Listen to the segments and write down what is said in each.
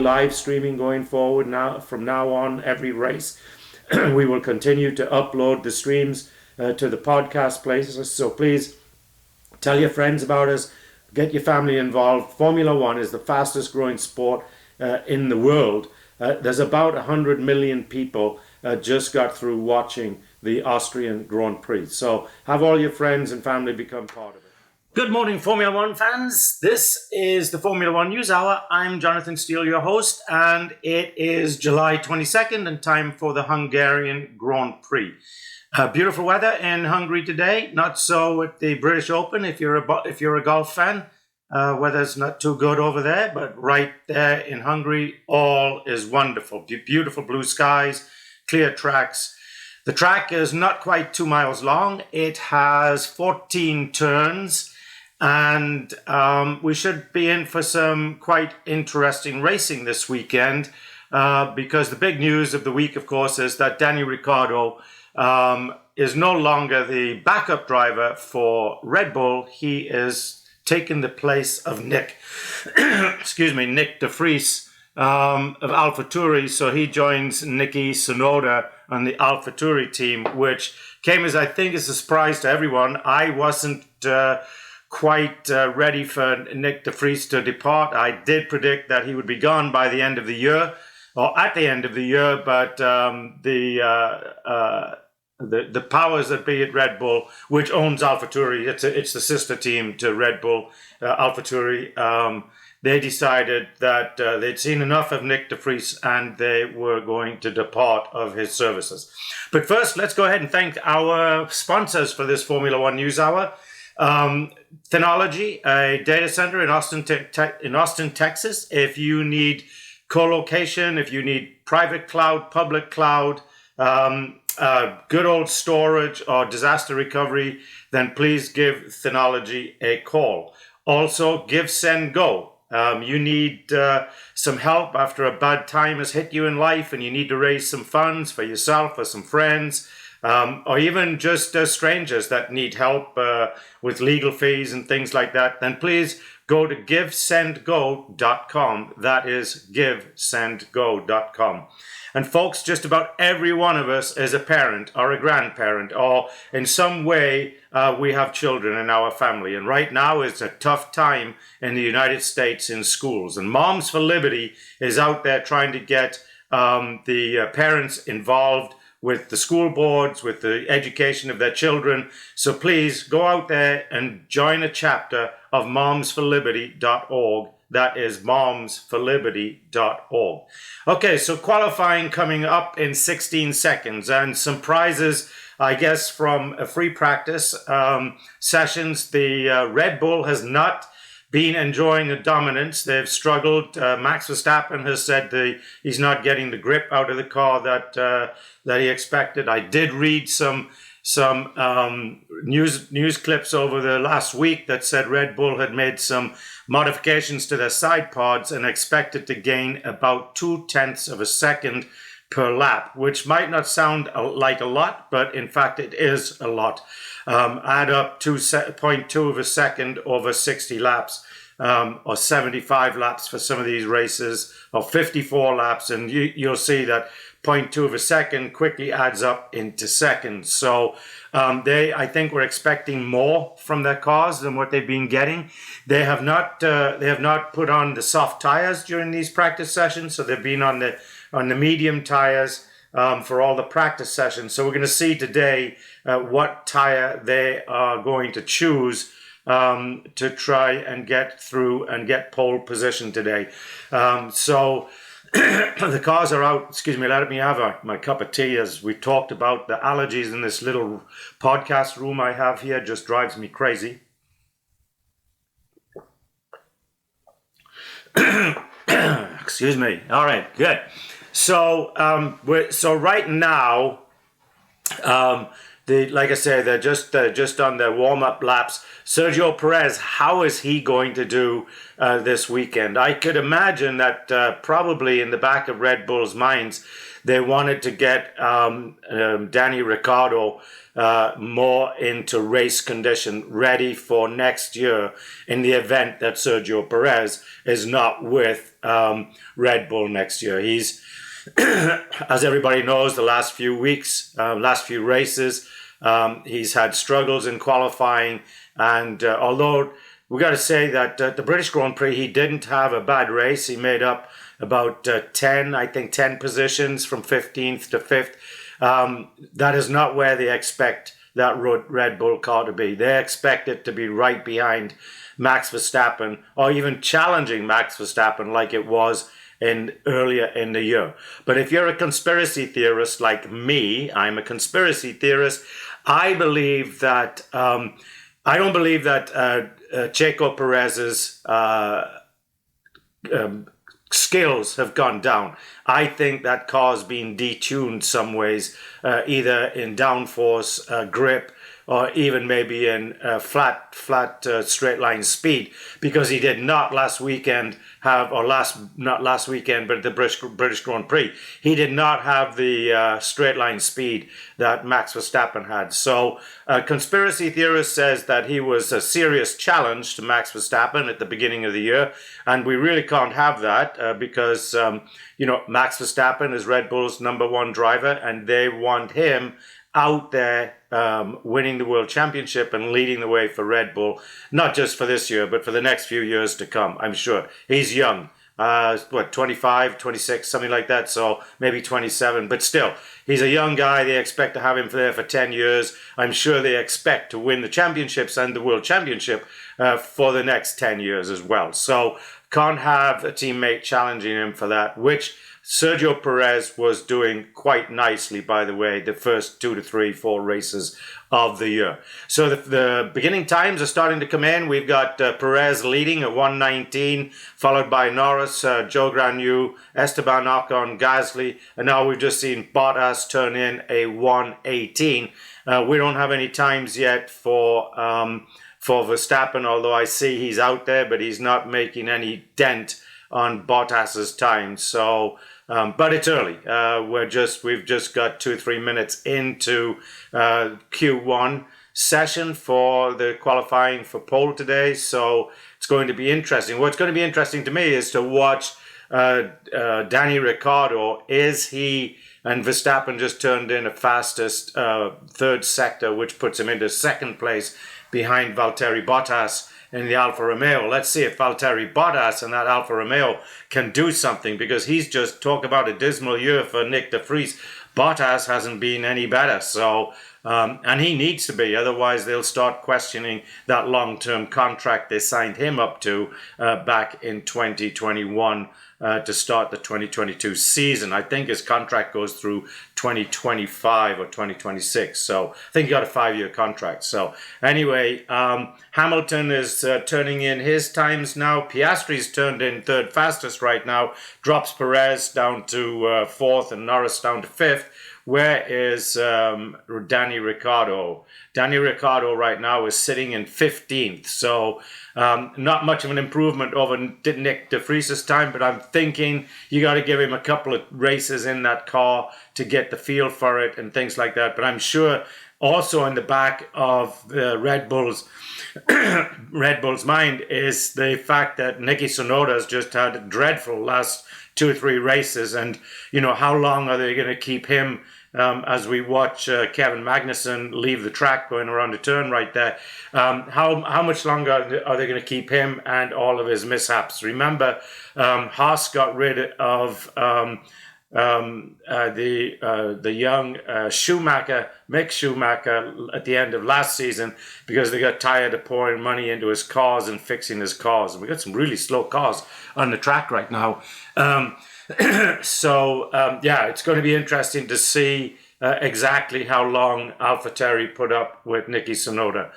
live streaming going forward now. From now on, every race, we will continue to upload the streams to the podcast places. So please tell your friends about us. Get your family involved. Formula One is the fastest growing sport in the world. There's about 100 million people just got through watching the Austrian Grand Prix. So have all your friends and family become part of it. Good morning, Formula One fans. This is the Formula One News Hour. I'm Jonathan Steele, your host, and it is July 22nd and time for the Hungarian Grand Prix. Beautiful weather in Hungary today. Not so at the British Open if you're a golf fan. Weather's not too good over there, but right there in Hungary, all is wonderful. Beautiful blue skies, clear tracks. The track is not quite 2 miles long. It has 14 turns, and we should be in for some quite interesting racing this weekend because the big news of the week, of course, is that Danny Ricciardo is no longer the backup driver for Red Bull. He is taken the place of Nick de Vries of AlphaTauri. So he joins Niki Tsunoda on the AlphaTauri team, which came as, I think, as a surprise to everyone. I wasn't quite ready for Nick de Vries to depart. I did predict that he would be gone by the end of the year, or at the end of the year, but the powers that be at Red Bull, which owns AlphaTauri, it's the sister team to Red Bull, AlphaTauri. They decided that they'd seen enough of Nick de Vries and they were going to depart of his services. But first, let's go ahead and thank our sponsors for this Formula One News Hour. Thenology, a data center in Austin, Texas. If you need co-location, if you need private cloud, public cloud, good old storage or disaster recovery, then please give Thenology a call. Also, Give, Send, Go. You need some help after a bad time has hit you in life and you need to raise some funds for yourself or some friends, or even just strangers that need help with legal fees and things like that, then please go to givesendgo.com. That is givesendgo.com. And folks, just about every one of us is a parent or a grandparent, or in some way we have children in our family. And right now it's a tough time in the United States in schools. And Moms for Liberty is out there trying to get the parents involved with the school boards, with the education of their children. So please go out there and join a chapter of momsforliberty.org. That is momsforliberty.org. Okay, so qualifying coming up in 16 seconds and some prizes, I guess, from a free practice sessions. The Red Bull has not been enjoying a dominance. They've struggled. Max Verstappen has said he's not getting the grip out of the car that he expected. I did read some news clips over the last week that said Red Bull had made some modifications to their side pods and expected to gain about 0.2 of a second per lap, which might not sound like a lot, but in fact it is a lot. Add up 0.2 of a second over 60 laps, or 75 laps for some of these races, or 54 laps, and you'll see that 0.2 of a second quickly adds up into seconds. So I think we're expecting more from their cars than what they've been getting. They have not put on the soft tires during these practice sessions, so they've been on the medium tires for all the practice sessions. So we're going to see today what tire they are going to choose to try and get through and get pole position today. So the cars are out. Excuse me, let me have my cup of tea. As we talked about the allergies in this little podcast room I have here, just drives me crazy. Excuse me. All right, good. So right now, like I say, they're just on their warm-up laps. Sergio Perez, how is he going to do this weekend? I could imagine that probably in the back of Red Bull's minds, they wanted to get Danny Ricciardo more into race condition, ready for next year in the event that Sergio Perez is not with Red Bull next year. He's, as everybody knows, the last few weeks, last few races, he's had struggles in qualifying. And although we got to say that the British Grand Prix, he didn't have a bad race. He made up about 10 positions from 15th to 5th. That is not where they expect that Red Bull car to be. They expect it to be right behind Max Verstappen, or even challenging Max Verstappen like it was earlier in the year. But if you're a conspiracy theorist like me, I'm a conspiracy theorist, I believe that I don't believe that Checo Perez's skills have gone down. I think that car's been detuned some ways, either in downforce, grip, or even maybe in flat straight line speed, because he did not last weekend have, or not last weekend, but the British Grand Prix, he did not have the straight line speed that Max Verstappen had. So a conspiracy theorist says that he was a serious challenge to Max Verstappen at the beginning of the year, and we really can't have that because Max Verstappen is Red Bull's #1 driver, and they want him out there winning the World Championship and leading the way for Red Bull, not just for this year, but for the next few years to come, I'm sure. He's young, 25, 26, something like that, so maybe 27, but still, he's a young guy. They expect to have him there for 10 years. I'm sure they expect to win the championships and the World Championship for the next 10 years as well. So can't have a teammate challenging him for that, which Sergio Perez was doing quite nicely, by the way, the first 2 to 3, 4 races of the year. So the beginning times are starting to come in. We've got Perez leading at 1:19, followed by Norris, Joe Granu, Esteban Ocon, Gasly, and now we've just seen Bottas turn in a 1:18. We don't have any times yet for Verstappen, although I see he's out there, but he's not making any dent on Bottas's time. So, but it's early. We've just got 2-3 minutes into Q1 session for the qualifying for pole today. So it's going to be interesting. What's going to be interesting to me is to watch Danny Ricciardo. Is he, and Verstappen just turned in a fastest third sector, which puts him into second place behind Valtteri Bottas in the Alfa Romeo. Let's see if Valtteri Bottas and that Alfa Romeo can do something, because he's just talked about a dismal year for Nick de Vries. Bottas hasn't been any better, so and he needs to be, otherwise they'll start questioning that long-term contract they signed him up to back in 2021 to start the 2022 season. I think his contract goes through 2025 or 2026, so I think he got a 5-year contract. So anyway, Hamilton is turning in his times now. Piastri's turned in third fastest right now, drops Perez down to fourth and Norris down to fifth. Where is Danny Ricciardo? Danny Ricciardo right now is sitting in 15th. So not much of an improvement over Nick de Vries' time, but I'm thinking you got to give him a couple of races in that car to get the feel for it and things like that. But I'm sure also in the back of Red Bull's mind is the fact that Nicky Tsunoda has just had a dreadful last 2 or 3 races, and how long are they going to keep him as we watch Kevin Magnussen leave the track going around the turn right there? How much longer are they going to keep him and all of his mishaps? Remember, Haas got rid of the young Mick Schumacher at the end of last season because they got tired of pouring money into his cars and fixing his cars. And we got some really slow cars on the track right now. So it's going to be interesting to see exactly how long AlphaTauri put up with Nicky Tsunoda.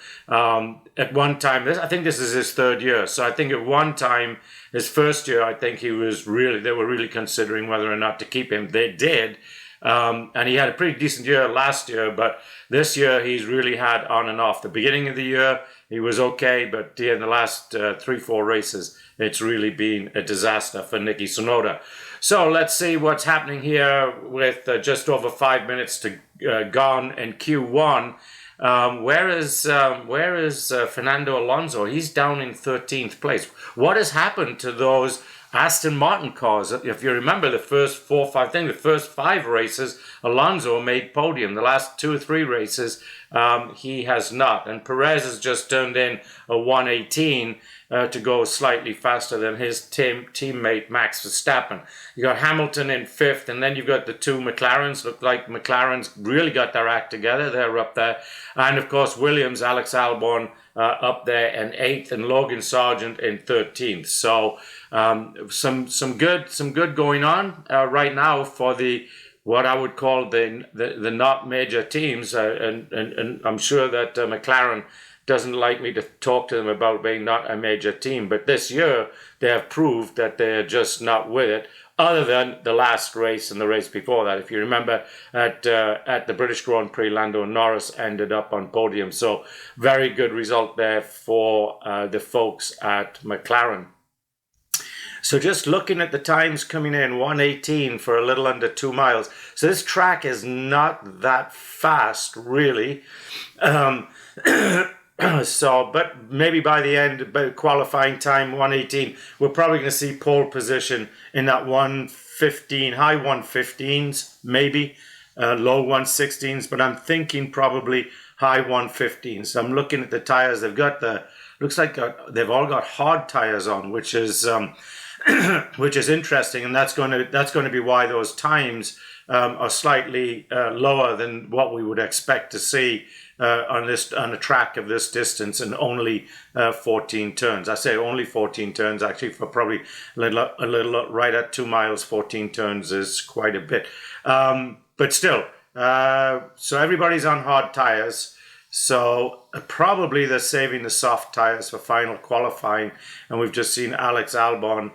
At one time, I think this is his 3rd year. So I think at one time, his first year, I think they were really considering whether or not to keep him. They did. And he had a pretty decent year last year, but this year he's really had on and off. The beginning of the year, he was okay, but in the last 3-4 races, it's really been a disaster for Nicky Tsunoda. So let's see what's happening here with just over 5 minutes to gone in Q1. Where is Fernando Alonso? He's down in 13th place. What has happened to those Aston Martin cars? If you remember the first 5 races, Alonso made podium. The last 2 or 3 races, he has not. And Perez has just turned in a 1:18 to go slightly faster than his teammate Max Verstappen. You got Hamilton in 5th, and then you've got the 2 McLarens. Look like McLaren's really got their act together. They're up there. And of course, Williams, Alex Albon up there in 8th, and Logan Sargent in 13th. So some good going on right now for the what I would call the not major teams, and I'm sure that McLaren doesn't like me to talk to them about being not a major team, but this year they have proved that they're just not with it, other than the last race and the race before that. If you remember, at the British Grand Prix, Lando Norris ended up on podium, so very good result there for the folks at McLaren. So just looking at the times coming in, 1:18 for a little under 2 miles. So this track is not that fast, really. So, but maybe by the end, by qualifying time, 1:18, we're probably going to see pole position in that 1:15, high 1:15s, maybe low 1:16s, but I'm thinking probably high 1:15s. So I'm looking at the tires. Looks like they've all got hard tires on, which is interesting, and that's going to be why those times are slightly lower than what we would expect to see on a track of this distance and only 14 turns. I say only 14 turns, actually, for probably a little right at 2 miles. 14 turns is quite a bit, but still. So everybody's on hard tires. So probably they're saving the soft tires for final qualifying, and we've just seen Alex Albon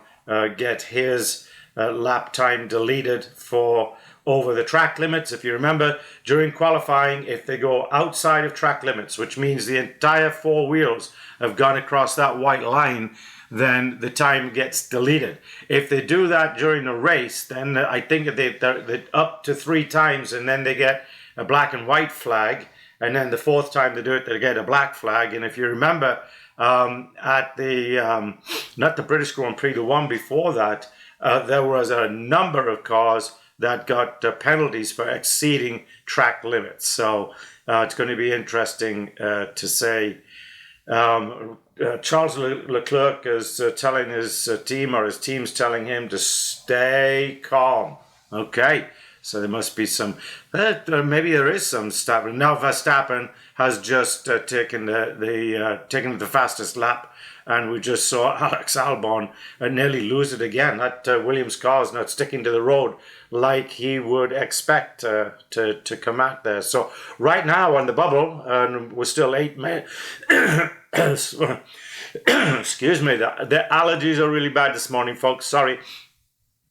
get his lap time deleted for over the track limits. If you remember, during qualifying, if they go outside of track limits, which means the entire 4 wheels have gone across that white line, then the time gets deleted. If they do that during the race, then I think they're up to 3 times, and then they get a black and white flag, and then the 4th time they do it, they get a black flag. And if you remember, at the not the British Grand Prix, the one before that, there was a number of cars that got penalties for exceeding track limits. So it's going to be interesting to say. Charles Leclerc is telling his team, or his team's telling him to stay calm. Okay, so there must be some, maybe there is some stopping. Now Verstappen has just taken the fastest lap, and we just saw Alex Albon nearly lose it again. That Williams car is not sticking to the road like he would expect to come out there. So right now on the bubble, and we're still 8 minutes. Excuse me, the allergies are really bad this morning, folks. Sorry.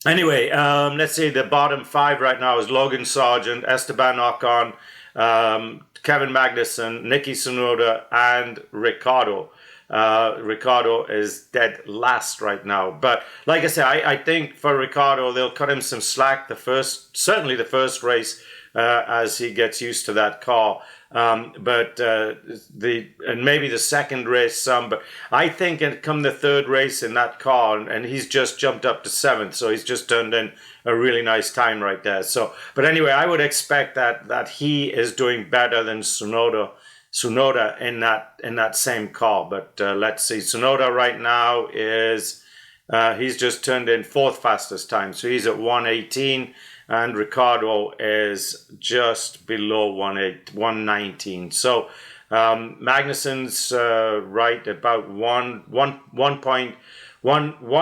Anyway, let's see. The bottom 5 right now is Logan Sargent, Esteban Ocon, Kevin Magnussen, Nicky Tsunoda, and Ricciardo. Ricciardo is dead last right now, but like I say, I think for Ricciardo they'll cut him some slack certainly the first race as he gets used to that car, but and maybe the second race some, but I think it come the 3rd race in that car, and he's just jumped up to 7th, so he's just turned in a really nice time right there. So, but anyway, I would expect that he is doing better than Tsunoda in that same car. But let's see. Tsunoda right now is he's just turned in 4th fastest time, so he's at 1:18, and Ricciardo is just below 1:19. So Magnussen's right about 1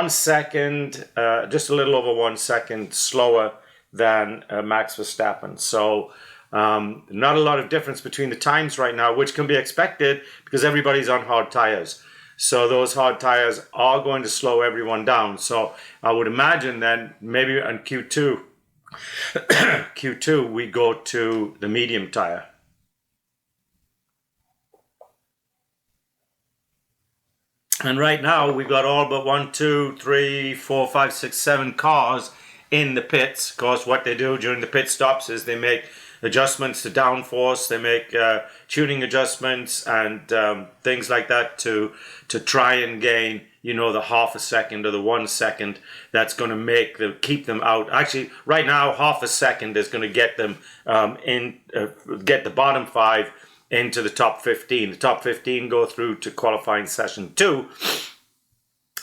second, just a little over 1 second slower than Max Verstappen. So not a lot of difference between the times right now, which can be expected because everybody's on hard tires. So those hard tires are going to slow everyone down. So I would imagine then maybe on Q2, we go to the medium tire. And right now we've got all but 1, 2, 3, 4, 5, 6, 7 cars in the pits. Of course, what they do during the pit stops is they make adjustments to downforce, they make tuning adjustments and things like that to try and gain, you know, the half a second or the 1 second that's going to keep them out. Actually, right now, half a second is going to get them get the bottom 5 into the top 15. The top 15 go through to qualifying session 2.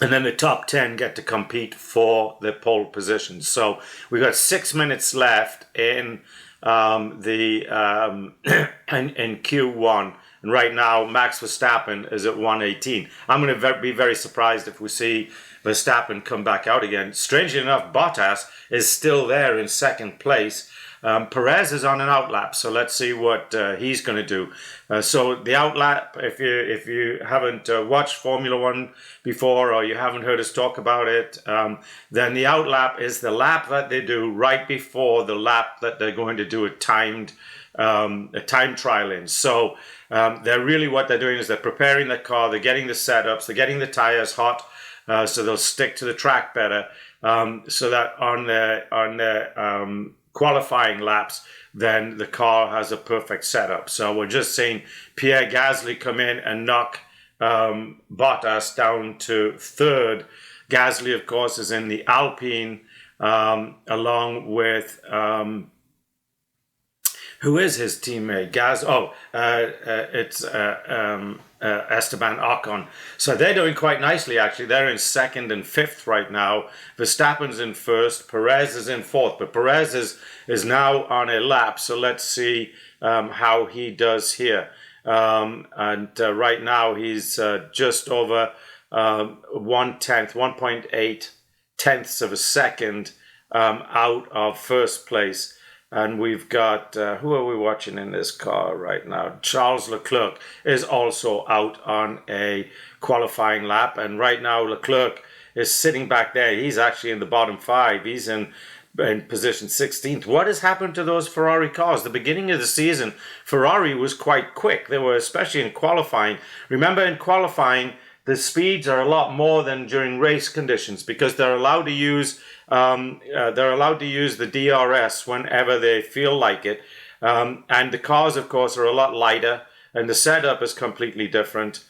And then the top 10 get to compete for the pole position. So we've got 6 minutes left in in Q1, and right now Max Verstappen is at 1:18. I'm going to be very surprised if we see Verstappen come back out again. Strangely enough, Bottas is still there in second place. Perez is on an outlap, so let's see what he's going to do. So the outlap, if you haven't watched Formula One before or you haven't heard us talk about it, then the outlap is the lap that they do right before the lap that they're going to do a time trial in. So they're really, what they're doing is they're preparing the car, they're getting the setups, they're getting the tires hot, so they'll stick to the track better, so that on their qualifying laps, then the car has a perfect setup. So we're just seeing Pierre Gasly come in and knock Bottas down to third. Gasly, of course, is in the Alpine along with who is his teammate? It's Esteban Ocon. So they're doing quite nicely, actually. They're in second and fifth right now. Verstappen's in first. Perez is in fourth. But Perez is now on a lap. So let's see how he does here. Right now he's just over 1.8 tenths of a second out of first place. And we've got, who are we watching in this car right now? Charles Leclerc is also out on a qualifying lap. And right now Leclerc is sitting back there. He's actually in the bottom 5. He's in position 16th. What has happened to those Ferrari cars? The beginning of the season, Ferrari was quite quick. They were, especially in qualifying. Remember, in qualifying, the speeds are a lot more than during race conditions because they're allowed to use the DRS whenever they feel like it, and the cars, of course, are a lot lighter, and the setup is completely different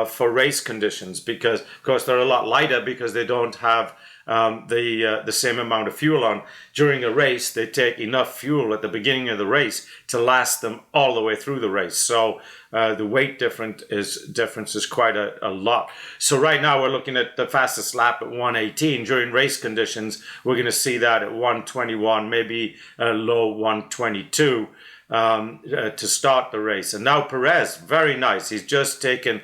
for race conditions because, of course, they're a lot lighter because they don't have the same amount of fuel on. During a race, they take enough fuel at the beginning of the race to last them all the way through the race. So the weight difference is quite a lot. So right now we're looking at the fastest lap at 1:18. During race conditions, we're going to see that at 1:21, maybe a low 1:22 to start the race. And now Perez, very nice. He's just taken,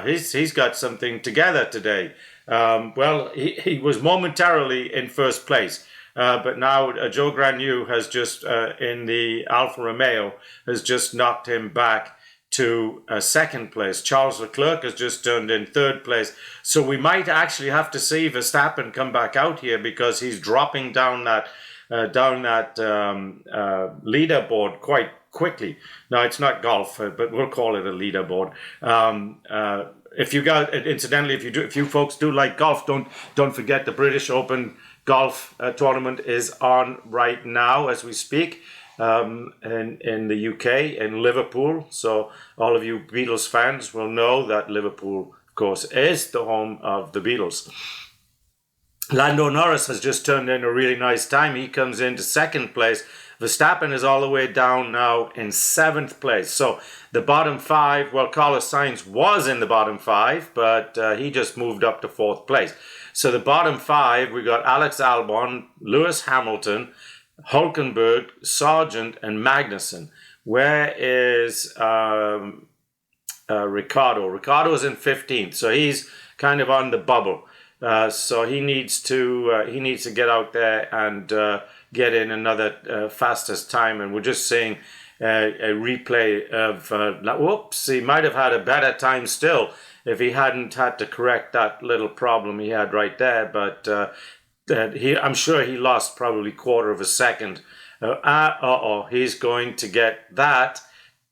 he's got something together today. He was momentarily in first place, but now Joe Granu has just, in the Alfa Romeo, has just knocked him back to second place. Charles Leclerc has just turned in third place. So we might actually have to see Verstappen come back out here because he's dropping down that leaderboard quite quickly. Now, it's not golf, but we'll call it a leaderboard. If you guys, incidentally, if you folks do like golf, don't forget the British Open golf tournament is on right now as we speak in the UK, in Liverpool. So all of you Beatles fans will know that Liverpool, of course, is the home of the Beatles. Lando Norris has just turned in a really nice time. He comes into second place. Verstappen is all the way down now in 7th place. So the bottom 5, well, Carlos Sainz was in the bottom 5, but he just moved up to 4th place. So the bottom 5, we got Alex Albon, Lewis Hamilton, Hülkenberg, Sargent, and Magnussen. Where is Ricciardo? Ricciardo's in 15th, so he's kind of on the bubble. So he needs to get out there and get in another fastest time. And we're just seeing a replay of whoops, he might have had a better time still if he hadn't had to correct that little problem he had right there. But I'm sure he lost probably quarter of a second. He's going to get that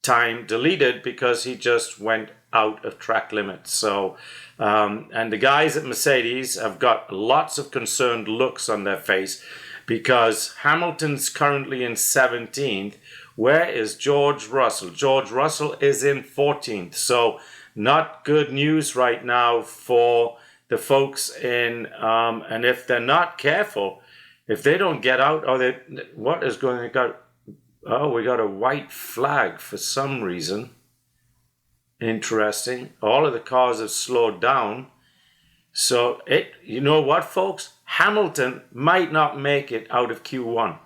time deleted because he just went out of track limits. So and the guys at Mercedes have got lots of concerned looks on their face. because Hamilton's currently in 17th. Where is George Russell? George Russell is in 14th. So not good news right now for the folks in, and if they're not careful, if they don't get out, what is going on? We got a white flag for some reason. Interesting. All of the cars have slowed down. So you know what, folks? Hamilton might not make it out of Q1.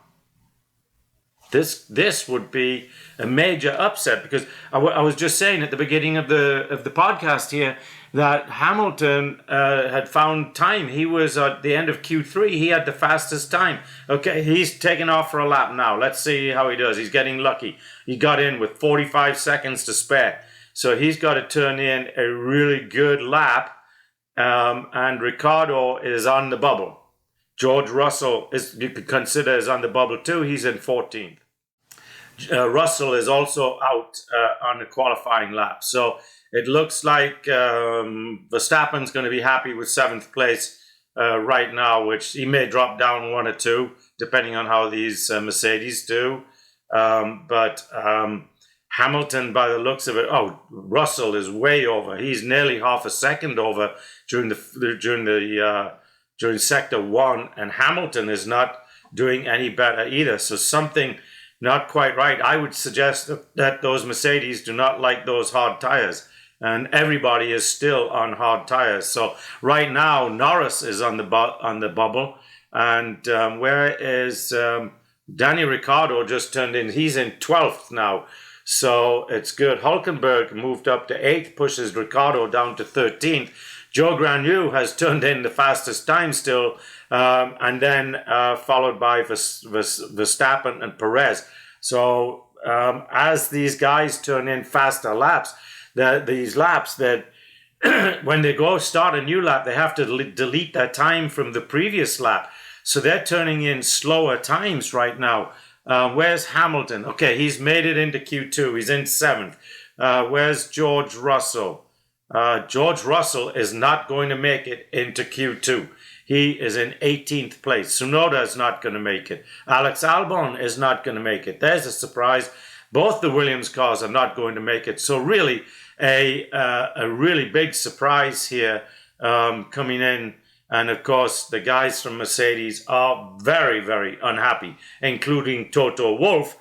This would be a major upset, because I was just saying at the beginning of the podcast here that Hamilton had found time. He was at the end of Q3. He had the fastest time. Okay, he's taking off for a lap now. Let's see how he does. He's getting lucky. He got in with 45 seconds to spare. So he's got to turn in a really good lap. And Ricciardo is on the bubble. George Russell you could consider is on the bubble too. He's in 14th. Russell is also out on the qualifying lap. So it looks like Verstappen's going to be happy with 7th place right now, which he may drop down 1 or 2, depending on how these Mercedes do. But Hamilton, by the looks of it, Russell is way over. He's nearly half a second over during sector 1, and Hamilton is not doing any better either. So something not quite right. I would suggest that those Mercedes do not like those hard tires, and everybody is still on hard tires. So right now Norris is on the bubble, and where is Daniel Ricciardo just turned in? He's in 12th now. So it's good. Hulkenberg moved up to 8th, pushes Ricciardo down to 13th. Joe Granu has turned in the fastest time still, and then followed by Verstappen and Perez. So as these guys turn in faster laps, these laps that when they go start a new lap, they have to delete their time from the previous lap. So they're turning in slower times right now. Where's Hamilton? Okay, he's made it into Q2. He's in 7th. Where's George Russell? George Russell is not going to make it into Q2. He is in 18th place. Tsunoda is not going to make it. Alex Albon is not going to make it. There's a surprise. Both the Williams cars are not going to make it. So really, a really big surprise here coming in. And of course, the guys from Mercedes are very, very unhappy, including Toto Wolff,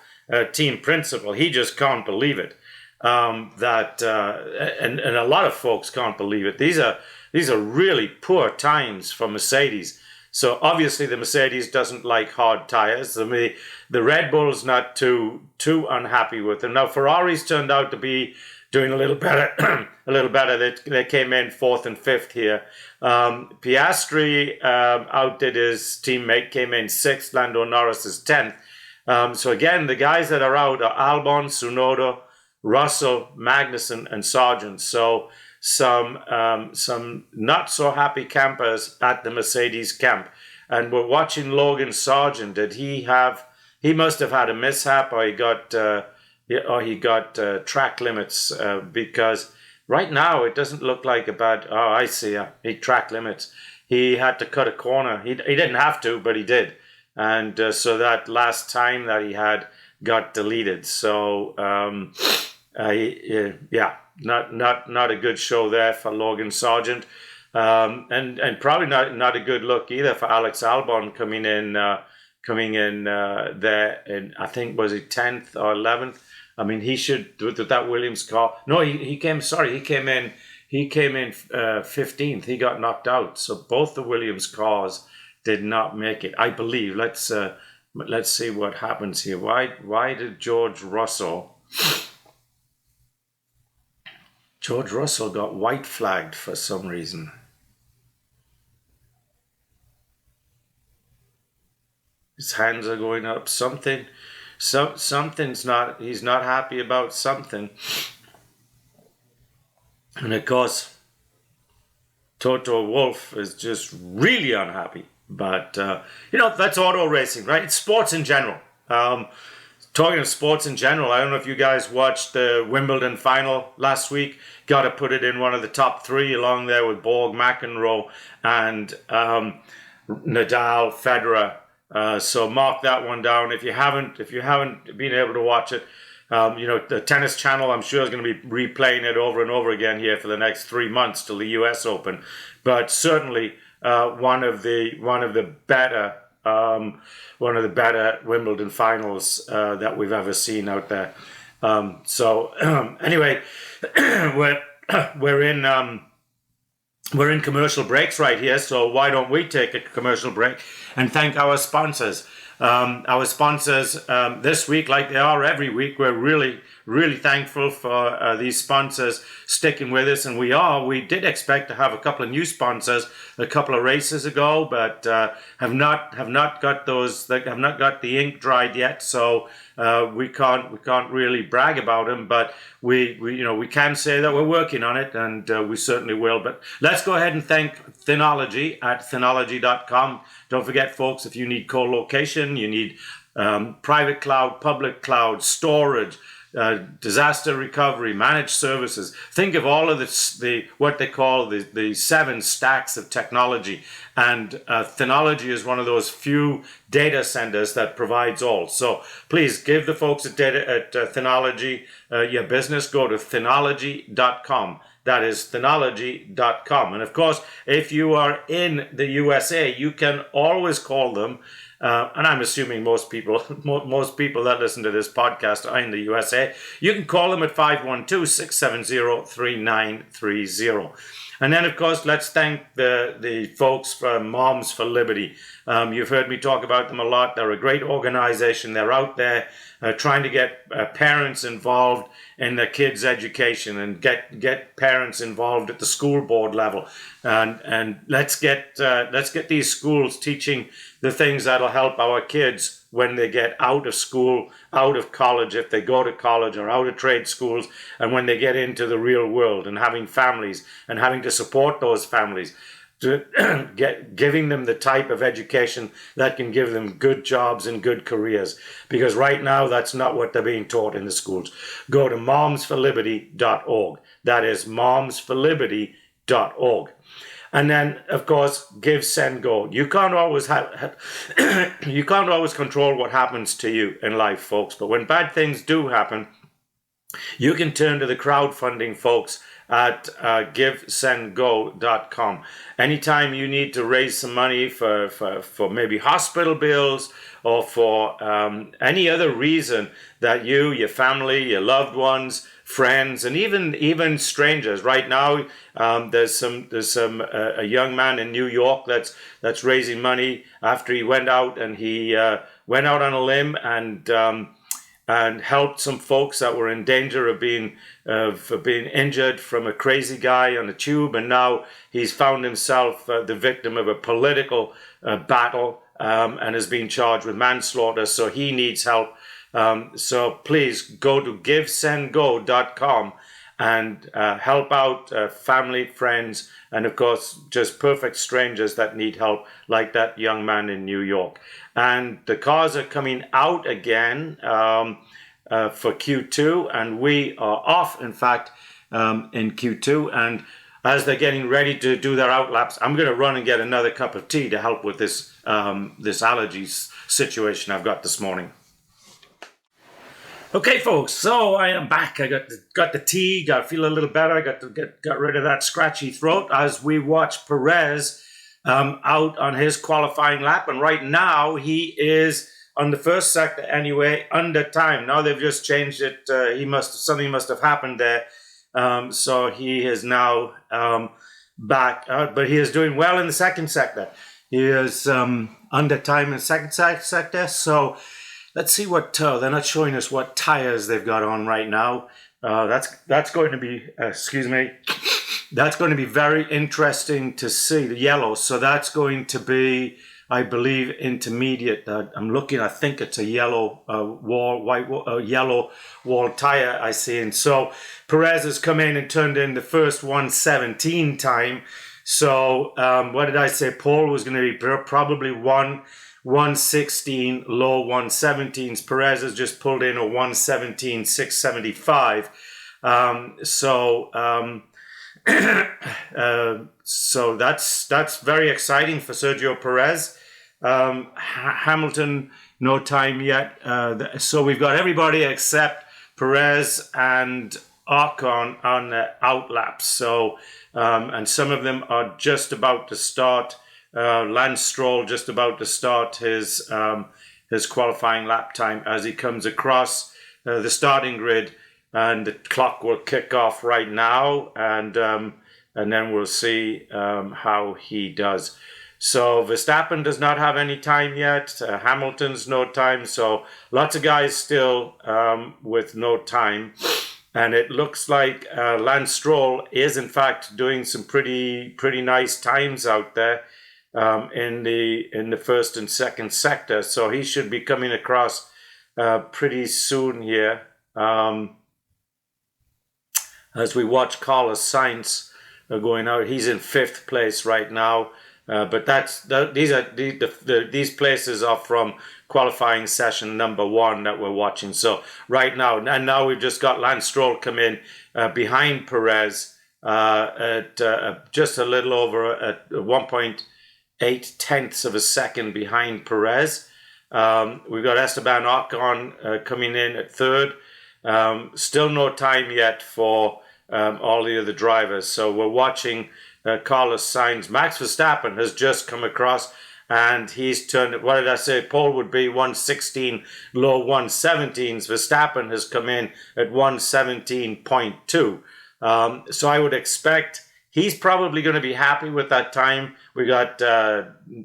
team principal. He just can't believe it. And a lot of folks can't believe it. These are really poor times for Mercedes. So obviously the Mercedes doesn't like hard tires. The Red Bull's not too unhappy with them. Now Ferrari's turned out to be doing a little better. They came in 4th and 5th here. Piastri outdid his teammate, came in 6th. Lando Norris is 10th. So again, the guys that are out are Albon, Tsunoda, Russell, Magnussen, and Sargent. So some not so happy campers at the Mercedes camp. And we're watching Logan Sargent. He must have had a mishap, or he got track limits, because right now it doesn't look like a bad. Oh, I see. He track limits. He had to cut a corner. He didn't have to, but he did, and so that last time that he had got deleted. So not a good show there for Logan Sargent, and probably not a good look either for Alex Albon coming in there, and I think was he 10th or 11th. I mean, he should with that Williams car. No, he came in 15th. He got knocked out. So both the Williams cars did not make it, I believe. Let's see what happens here. Why did George Russell got white flagged for some reason? His hands are going up. Something's not. He's not happy about something. And of course, Toto Wolff is just really unhappy. But that's auto racing, right? It's sports in general. Talking of sports in general, I don't know if you guys watched the Wimbledon final last week. Got to put it in one of the top 3 along there with Borg, McEnroe, and Nadal, Federer. So mark that one down. If you haven't been able to watch it, the Tennis Channel, I'm sure, is going to be replaying it over and over again here for the next 3 months till the U.S. Open. But certainly one of the better Wimbledon finals that we've ever seen out there. Anyway, we're in commercial breaks right here, so why don't we take a commercial break and thank our sponsors. Our sponsors this week, like they are every week, we're really, really thankful for these sponsors sticking with us, and we did expect to have a couple of new sponsors a couple of races ago, but have not got the ink dried yet, so we can't really brag about them, but we can say that we're working on it, and we certainly will. But let's go ahead and thank Thynology at thynology.com. Don't forget, folks, if you need co-location, you need private cloud, public cloud, storage, disaster recovery, managed services. Think of all of what they call the 7 stacks of technology, and Thynology is one of those few data centers that provides all. So please give the folks at Thynology your business. Go to thynology.com. That is thynology.com. And of course, if you are in the USA, you can always call them. And I'm assuming most people that listen to this podcast are in the USA. You can call them at 512-670-3930. And then, of course, let's thank the folks from Moms for Liberty. You've heard me talk about them a lot. They're a great organization. They're out there trying to get parents involved in their kids' education and get parents involved at the school board level. And let's get these schools teaching the things that'll help our kids when they get out of school, out of college, if they go to college, or out of trade schools, and when they get into the real world and having families and having to support those families, giving them the type of education that can give them good jobs and good careers. Because right now, that's not what they're being taught in the schools. Go to momsforliberty.org. That is momsforliberty.org. And then, of course, give, send, go. You can't always control what happens to you in life, folks. But when bad things do happen, you can turn to the crowdfunding folks at givesendgo.com. Anytime you need to raise some money for maybe hospital bills, or for any other reason that you, your family, your loved ones, friends, and even strangers. Right now, there's a young man in New York that's raising money after he went out on a limb and helped some folks that were in danger of being injured from a crazy guy on a tube, and now he's found himself the victim of a political battle and is being charged with manslaughter. So he needs help. So please go to givesendgo.com and help out family, friends, and of course just perfect strangers that need help, like that young man in New York. And the cars are coming out again for Q2, and we are off, in fact, in Q2. And as they're getting ready to do their outlaps, I'm going to run and get another cup of tea to help with this allergies situation I've got this morning. Okay, folks, so I am back. I got the tea, got to feel a little better. I got rid of that scratchy throat as we watch Perez out on his qualifying lap. And right now, he is on the first sector anyway, under time. Now they've just changed it. Something must have happened there. So he is now back out, but he is doing well in the second sector. He is under time in the second sector. So let's see what they're not showing us what tires they've got on right now. That's going to be that's going to be very interesting to see, the yellow. So that's going to be, I believe, intermediate. I'm looking. I think it's a yellow yellow wall tire I see. And so Perez has come in and turned in the first 1:17 time. So what did I say? Pole was going to be probably 1:16, low 1:17s. Perez has just pulled in a 1:17.675. So that's very exciting for Sergio Perez. Hamilton, no time yet. So we've got everybody except Perez and Ocon on outlaps. So, and some of them are just about to start. Lance Stroll just about to start his qualifying lap time as he comes across the starting grid, and the clock will kick off right now, and then we'll see how he does. So Verstappen does not have any time yet. Hamilton's no time. So lots of guys still with no time. And it looks like Lance Stroll is in fact doing some pretty nice times out there in the first and second sector. So he should be coming across pretty soon here. As we watch Carlos Sainz going out, he's in 5th place right now. But these places are from qualifying session number 1 that we're watching. So right now, and now we've just got Lance Stroll come in behind Perez at just a little over at 1.8 tenths of a second behind Perez. We've got Esteban Ocon coming in at 3rd. Still no time yet for all the other drivers. So we're watching Carlos Sainz. Max Verstappen has just come across, and he's turned, what did I say, pole would be 116, low 117s. Verstappen has come in at 117.2. So I would expect he's probably going to be happy with that time. We got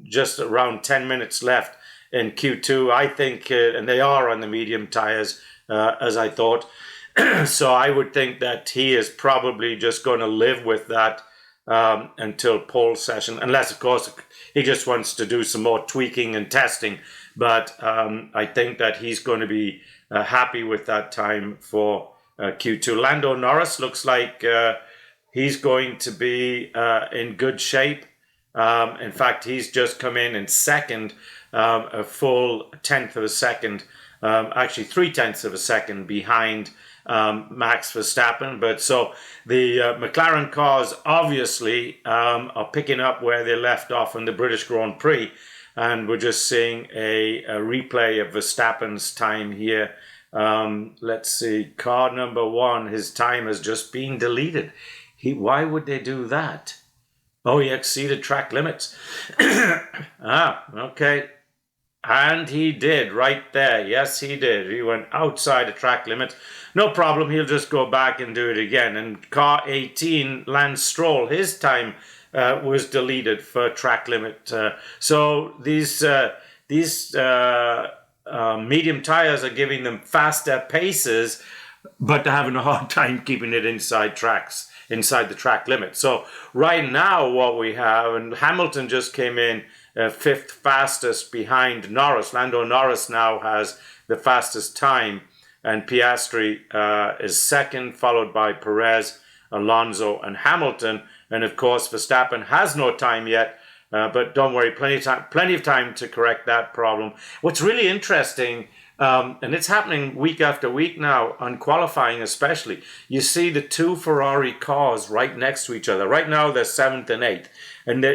just around 10 minutes left in Q2. I think, and they are on the medium tires, as I thought. So I would think that he is probably just going to live with that until pole session, unless of course he just wants to do some more tweaking and testing. But I think that he's going to be happy with that time for Q2. Lando Norris looks like he's going to be in good shape. In fact, he's just come in 2nd, a full 1/10 of a second, actually 3/10 of a second behind Max Verstappen. But so the McLaren cars obviously are picking up where they left off in the British Grand Prix, and we're just seeing a replay of Verstappen's time here. Let's see, car number 1, his time has just been deleted. Why would they do that? Oh, he exceeded track limits. Okay. And he did, right there. Yes, he did. He went outside the track limit. No problem. He'll just go back and do it again. And car 18, Lance Stroll, his time was deleted for track limit. So these medium tires are giving them faster paces, but they're having a hard time keeping it inside the track limit. So right now what we have, and Hamilton just came in 5th fastest behind Norris. Lando Norris now has the fastest time, and Piastri is 2nd, followed by Perez, Alonso, and Hamilton. And of course, Verstappen has no time yet, but don't worry, plenty of time to correct that problem. What's really interesting, and it's happening week after week now on qualifying especially, you see the 2 Ferrari cars right next to each other. Right now they're 7th and 8th, and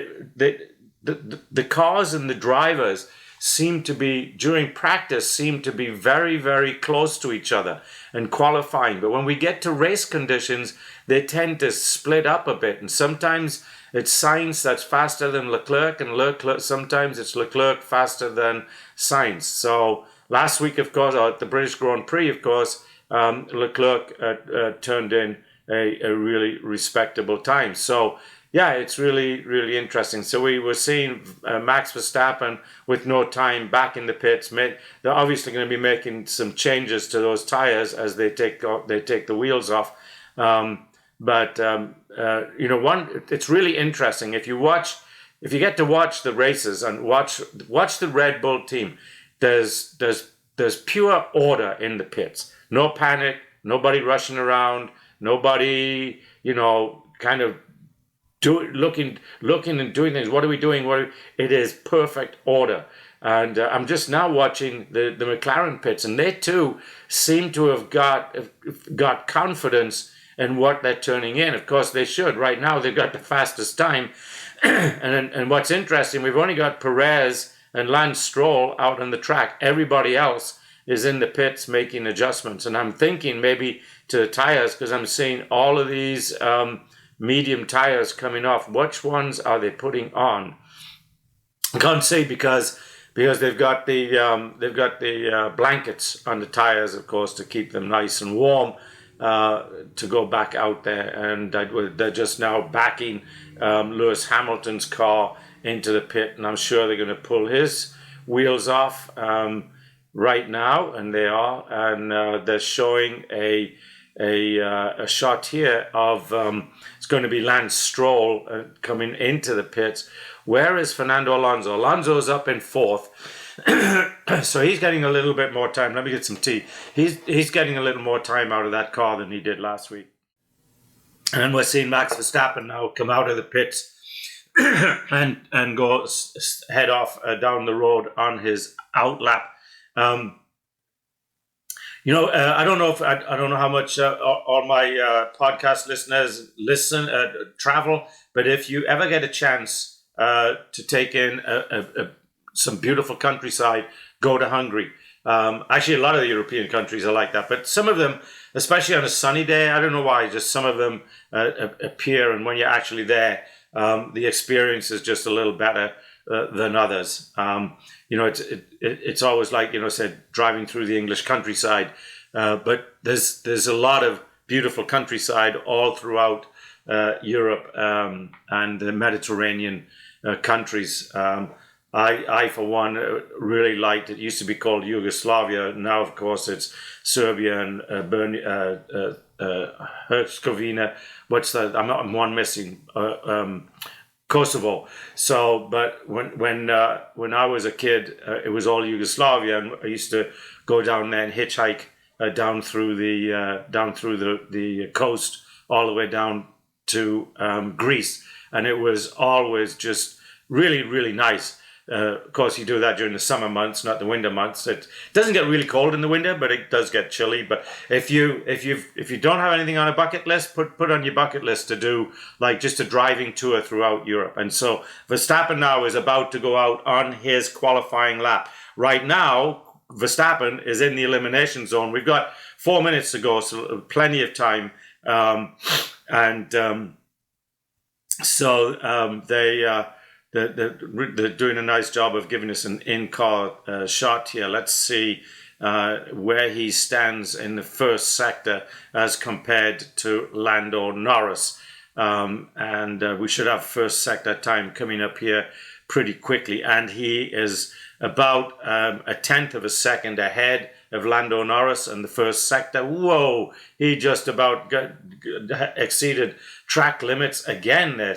the cars and the drivers seem to be, during practice, seem to be very, very close to each other and qualifying. But when we get to race conditions, they tend to split up a bit. And sometimes it's Sainz that's faster than Leclerc, and sometimes it's Leclerc faster than Sainz. So last week, of course, at the British Grand Prix, of course, Leclerc turned in a really respectable time. So yeah, it's really, really interesting. So we were seeing Max Verstappen with no time back in the pits. They're obviously going to be making some changes to those tires as they take the wheels off. It's really interesting. If you get to watch the races and watch the Red Bull team, there's pure order in the pits. No panic, nobody rushing around, nobody, kind of looking and doing things. What are we doing? It is perfect order. And I'm just now watching the McLaren pits, and they too seem to have got confidence in what they're turning in. Of course, they should. Right now, they've got the fastest time. And what's interesting, we've only got Perez and Lance Stroll out on the track. Everybody else is in the pits making adjustments. And I'm thinking maybe to the tires, because I'm seeing all of these medium tires coming off. Which ones are they putting on? I can't say because they've got the blankets on the tires, of course, to keep them nice and warm to go back out there. And they're just now backing Lewis Hamilton's car into the pit, and I'm sure they're going to pull his wheels off right now, and they are, and they're showing a shot here of it's going to be Lance Stroll coming into the pits. Where is Fernando Alonso? Alonso's up in fourth, so he's getting a little bit more time. Let me get some tea. He's getting a little more time out of that car than he did last week. And we're seeing Max Verstappen now come out of the pits and go head off down the road on his out lap. I don't know how much all my podcast listeners travel, but if you ever get a chance to take in some beautiful countryside, go to Hungary. Actually, a lot of the European countries are like that, but some of them, especially on a sunny day, I don't know why, just some of them appear, and when you're actually there, the experience is just a little better than others. It's always like, said, driving through the English countryside, but there's a lot of beautiful countryside all throughout Europe and the Mediterranean countries. I, for one, really liked it. Used to be called Yugoslavia. Now, of course, it's Serbia and Herzegovina. What's that? I'm one missing. Kosovo. So, but when I was a kid, it was all Yugoslavia, and I used to go down there and hitchhike down through the coast all the way down to Greece, and it was always just really, really nice. Of course, you do that during the summer months, not the winter months. It doesn't get really cold in the winter, but it does get chilly. But if you don't have anything on a bucket list, put on your bucket list to do like just a driving tour throughout Europe. And so Verstappen now is about to go out on his qualifying lap. Right now, Verstappen is in the elimination zone. We've got 4 minutes to go, so plenty of time. They're doing a nice job of giving us an in-car shot here. Let's see where he stands in the first sector as compared to Lando Norris. And we should have first sector time coming up here pretty quickly. And he is about a tenth of a second ahead of Lando Norris in the first sector. Whoa, he just about exceeded track limits again there.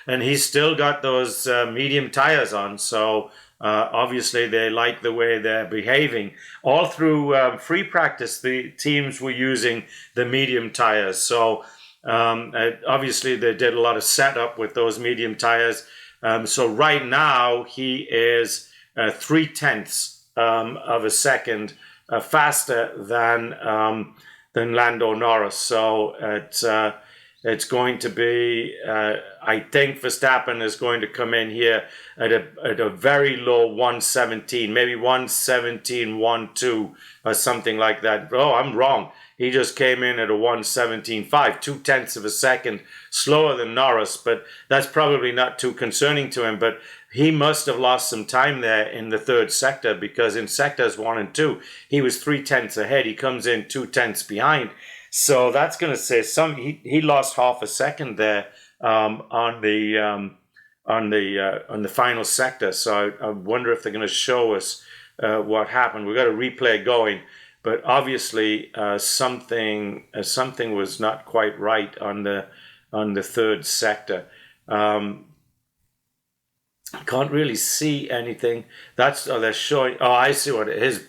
And he's still got those medium tires on. So obviously they like the way they're behaving. All through free practice, the teams were using the medium tires. So obviously they did a lot of setup with those medium tires. So right now he is 0.3 of a second faster than Lando Norris. So it's going to be, I think Verstappen is going to come in here at a very low 117, maybe 117.12 or something like that. Oh, I'm wrong. He just came in at a 117.5, 0.2 of a second slower than Norris, but that's probably not too concerning to him. But he must have lost some time there in the third sector, because in sectors 1 and 2, he was 0.3 ahead. He comes in 0.2 behind. So that's going to say he lost half a second there on the final sector. So I wonder if they're going to show us what happened. We've got a replay going, but obviously something was not quite right on the third sector. Can't really see anything. They're showing. Oh, I see what it is.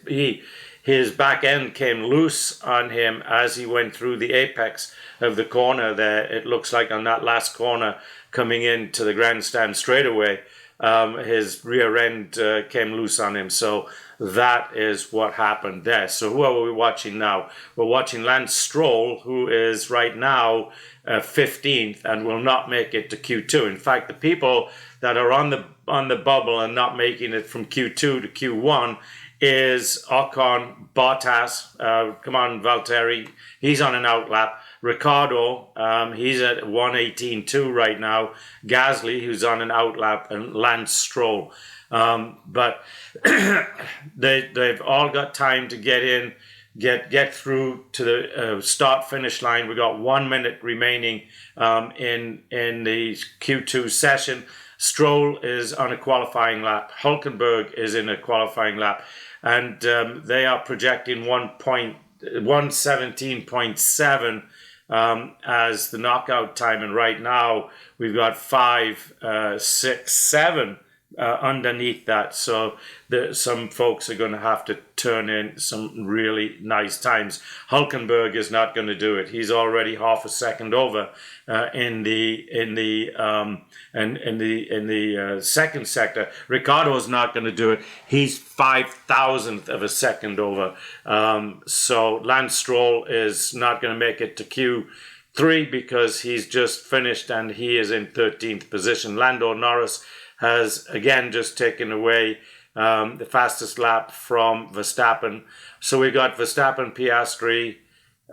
His back end came loose on him as he went through the apex of the corner there. It looks like on that last corner coming into the grandstand straightaway. his rear end came loose on him. So that is what happened there. So who are we watching now? We're watching Lance Stroll, who is right now 15th and will not make it to Q2. In fact, the people that are on the bubble and not making it from Q2 to Q1 is Ocon, Bottas, come on, Valtteri, he's on an outlap. Ricardo, he's at 1:18.2 right now. Gasly, who's on an outlap, and Lance Stroll. But they've all got time to get in, get through to the start-finish line. We've got 1 minute remaining in the Q2 session. Stroll is on a qualifying lap. Hulkenberg is in a qualifying lap. And they are projecting 1:17.7 as the knockout time. And right now, we've got 5, 6, 7 underneath that. So some folks are going to have to turn in some really nice times. Hulkenberg is not going to do it. He's already half a second over in the second sector. Ricardo is not going to do it. He's 5,000th of a second over. So Lance Stroll is not going to make it to Q3 because he's just finished and he is in 13th position. Lando Norris has again just taken away the fastest lap from Verstappen. So we got Verstappen, Piastri,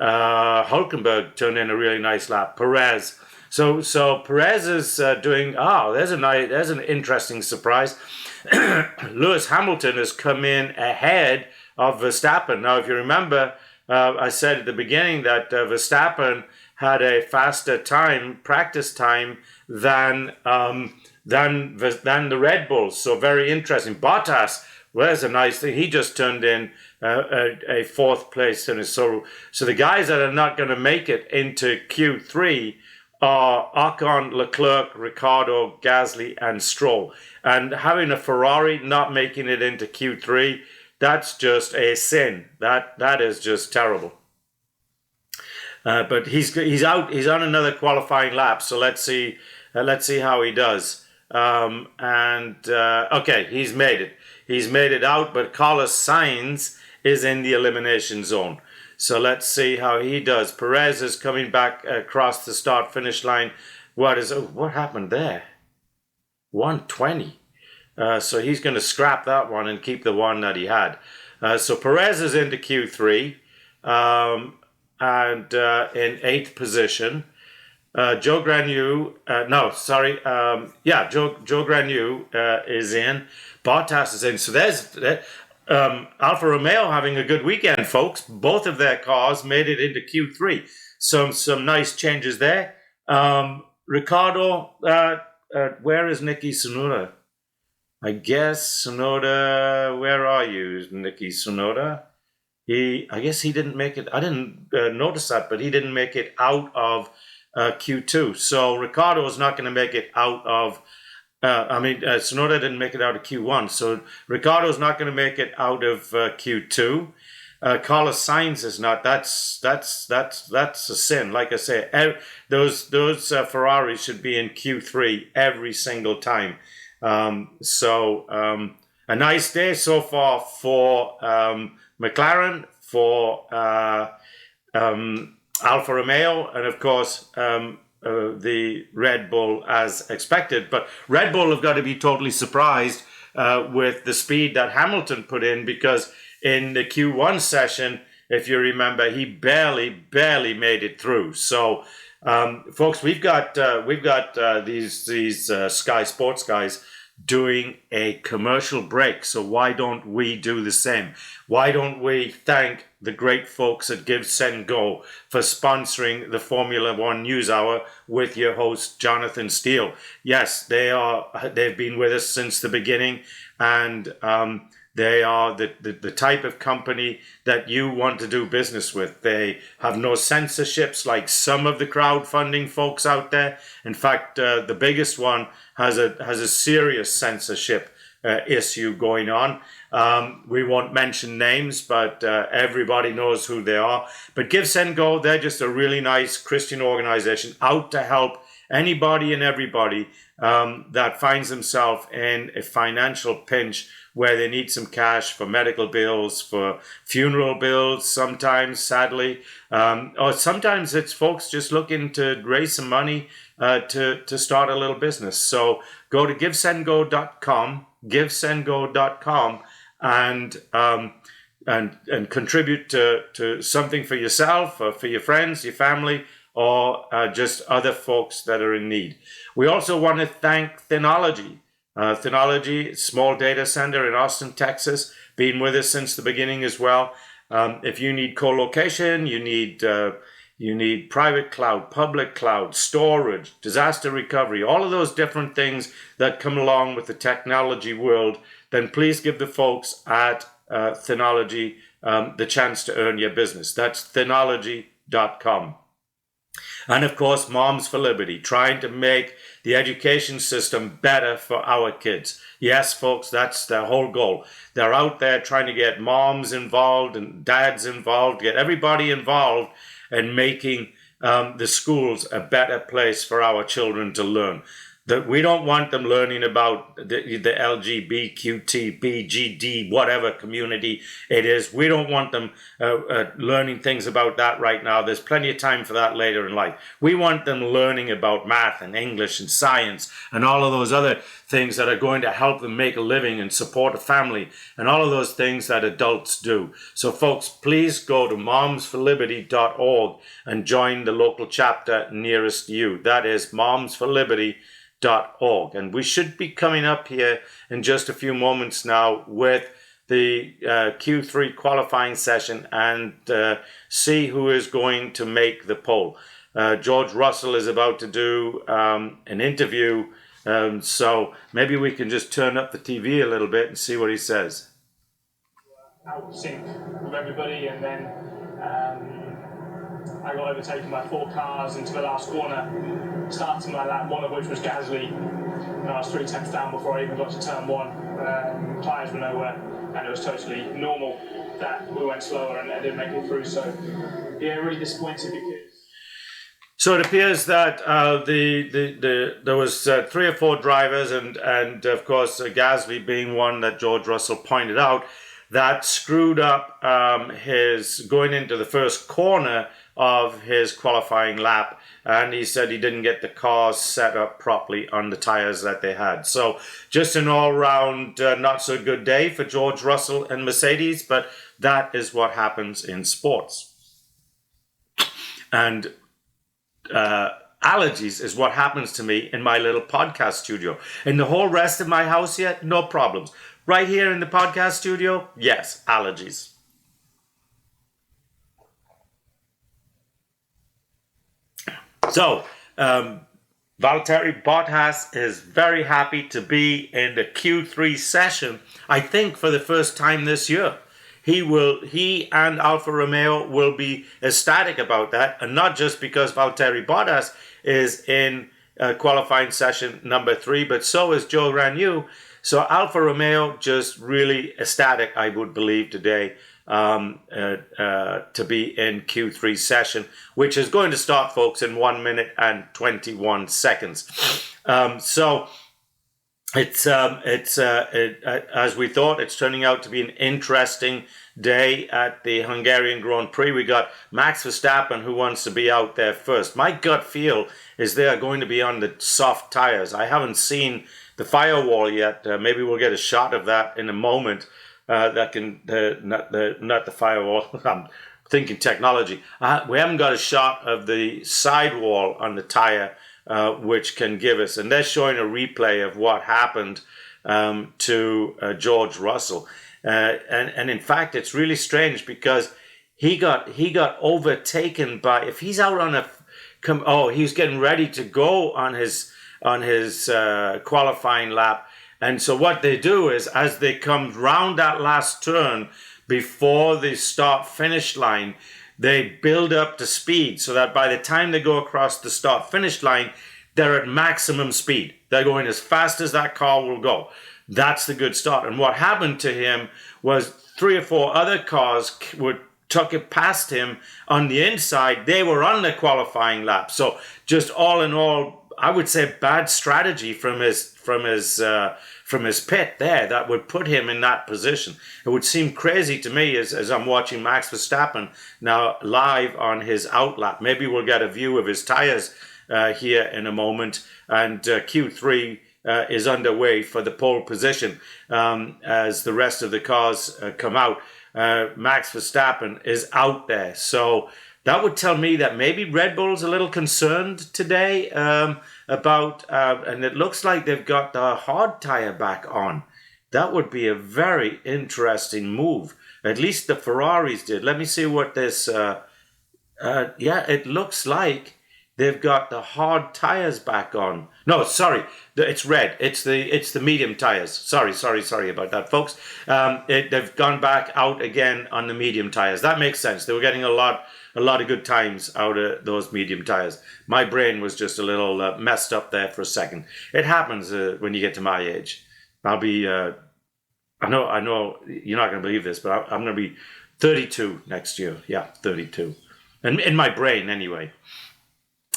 Hulkenberg turned in a really nice lap. Perez. So Perez is doing. There's an interesting surprise. Lewis Hamilton has come in ahead of Verstappen. Now, if you remember, I said at the beginning that Verstappen had a faster practice time than the Red Bulls. So very interesting. Bottas, well, there's a nice thing. He just turned in a 4th place finish. So the guys that are not going to make it into Q3 are Ocon, Leclerc, Ricardo, Gasly, and Stroll. And having a Ferrari not making it into Q3, that's just a sin. That is just terrible. But he's out. He's on another qualifying lap. So let's see how he does. Okay, he's made it. He's made it out, but Carlos Sainz is in the elimination zone. So let's see how he does. Perez is coming back across the start-finish line. What happened there? 120. So he's going to scrap that one and keep the one that he had. So Perez is into Q3 and in 8th position. Joe Granu, Joe Granu is in. Bottas is in. So there's Alfa Romeo having a good weekend, folks. Both of their cars made it into Q3. Some nice changes there. Ricardo, where is Nicky Tsunoda? I guess Tsunoda, where are you, Nicky Tsunoda? I guess he didn't make it. I didn't notice that, but he didn't make it out of Q2. So Ricardo is not going to make it out of, Tsunoda didn't make it out of Q1. So Ricardo is not going to make it out of Q2. Carlos Sainz is not. That's a sin. Like I say, those Ferraris should be in Q3 every single time. A nice day so far for McLaren, for Alfa Romeo, and of course the Red Bull as expected. But Red Bull have got to be totally surprised with the speed that Hamilton put in, because in the Q1 session, if you remember, he barely made it through. So, folks, we've got these Sky Sports guys doing a commercial break. So why don't we do the same? Why don't we thank the great folks at Give Send Go for sponsoring the Formula One News Hour with your host, Jonathan Steele. Yes, they've been with us since the beginning, and they are the type of company that you want to do business with. They have no censorships like some of the crowdfunding folks out there. In fact, the biggest one has a serious censorship issue going on. We won't mention names, but everybody knows who they are. But Give Send Go, they're just a really nice Christian organization out to help anybody and everybody that finds themselves in a financial pinch where they need some cash for medical bills, for funeral bills, sometimes, sadly, or sometimes it's folks just looking to raise some money to start a little business. So go to givesendgo.com, givesendgo.com, and contribute to something for yourself or for your friends, your family, or just other folks that are in need. We also want to thank Thynology. Thynology, small data center in Austin, Texas, been with us since the beginning as well. If you need co-location, you need private cloud, public cloud, storage, disaster recovery, all of those different things that come along with the technology world, then please give the folks at Thynology the chance to earn your business. That's Thynology.com. And of course, Moms for Liberty, trying to make the education system better for our kids. Yes, folks, that's their whole goal. They're out there trying to get moms involved and dads involved, get everybody involved in making the schools a better place for our children to learn. That we don't want them learning about the LGBTQT, whatever community it is. We don't want them learning things about that right now. There's plenty of time for that later in life. We want them learning about math and English and science and all of those other things that are going to help them make a living and support a family and all of those things that adults do. So folks, please go to momsforliberty.org and join the local chapter nearest you. That is momsforliberty.org. And we should be coming up here in just a few moments now with the Q3 qualifying session and see who is going to make the pole. George Russell is about to do an interview, so maybe we can just turn up the TV a little bit and see what he says. Out sync with everybody, and then I got overtaken by 4 cars into the last corner, starting my lap, one of which was Gasly, and I was 3 tenths down before I even got to turn 1. Tyres were nowhere, and it was totally normal that we went slower and I didn't make it through, so yeah, really disappointed because... So it appears that there was 3 or 4 drivers, and of course Gasly being one that George Russell pointed out, that screwed up his going into the first corner of his qualifying lap, and he said he didn't get the cars set up properly on the tires that they had. So just an all-round not so good day for George Russell and Mercedes, but that is what happens in sports. And allergies is what happens to me in my little podcast studio. In the whole rest of my house here, no problems. Right here in the podcast studio, yes, allergies. So, Valtteri Bottas is very happy to be in the Q3 session, I think for the first time this year. He and Alfa Romeo will be ecstatic about that, and not just because Valtteri Bottas is in qualifying session number 3, but so is Zhou Guanyu. So Alfa Romeo just really ecstatic, I would believe, today to be in Q3 session, which is going to start, folks, in 1 minute and 21 seconds. So it's as we thought, it's turning out to be an interesting day at the Hungarian Grand Prix. We got Max Verstappen, who wants to be out there first. My gut feel is they are going to be on the soft tires. I haven't seen the firewall yet. Maybe we'll get a shot of that in a moment. That can not the firewall. I'm thinking technology. We haven't got a shot of the sidewall on the tire, which can give us, and they're showing a replay of what happened to George Russell, and in fact, it's really strange because he got overtaken by, if he's out on he's getting ready to go on his qualifying lap. And so what they do is, as they come round that last turn before the start-finish line, they build up the speed so that by the time they go across the start-finish line, they're at maximum speed. They're going as fast as that car will go. That's the good start. And what happened to him was 3 or 4 other cars took it past him on the inside. They were on the qualifying lap. So just all in all, I would say bad strategy from his pit there that would put him in that position. It would seem crazy to me as I'm watching Max Verstappen now live on his outlap. Maybe we'll get a view of his tires here in a moment, and Q3 is underway for the pole position as the rest of the cars come out. Max Verstappen is out there, so that would tell me that maybe Red Bull's a little concerned today about, and it looks like they've got the hard tire back on. That would be a very interesting move. At least the Ferraris did. Let me see what this. Yeah, it looks like they've got the hard tires back on. No, sorry, it's red. It's the medium tires. Sorry about that, folks. They've gone back out again on the medium tires. That makes sense. They were getting a lot of good times out of those medium tires. My brain was just a little messed up there for a second. It happens when you get to my age. I'll be. I know you're not going to believe this, but I'm going to be 32 next year. Yeah, 32, and in my brain anyway.